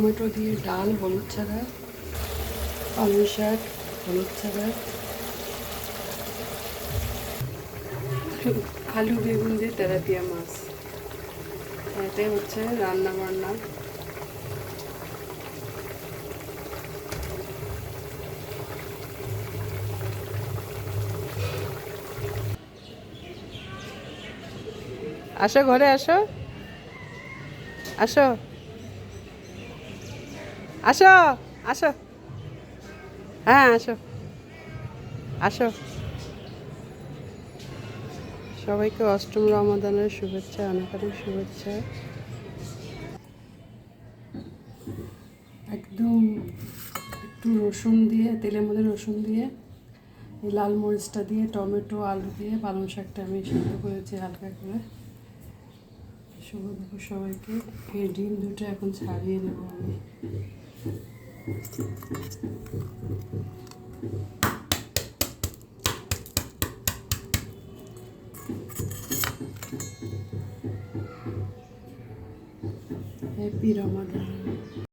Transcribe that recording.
Tomato দিয়ে ডাল, হলুদ ছাড়া, পালং শাক, হলুদ ছাড়া, আলু বেগুন দিয়ে তেলাপিয়া মাছ। এটাই হচ্ছে রান্না বান্না। আসো ঘরে আসো, আসো আসো, আসো, হ্যাঁ আসো, আসো। সবাইকে অষ্টম রমাদানের শুভেচ্ছা, অনেক অনেক শুভেচ্ছা। একদম একটু রসুন দিয়ে, তেলের মধ্যে রসুন দিয়ে, এই লাল মরিচটা দিয়ে, টমেটো আলু দিয়ে পালং শাকটা আমি সিদ্ধ করেছি হালকা করে। শুভ দুপুর সবাইকে। এই ডিম দুটো এখন ছাড়িয়ে নেব আমি। হ্যাপি রমাদান।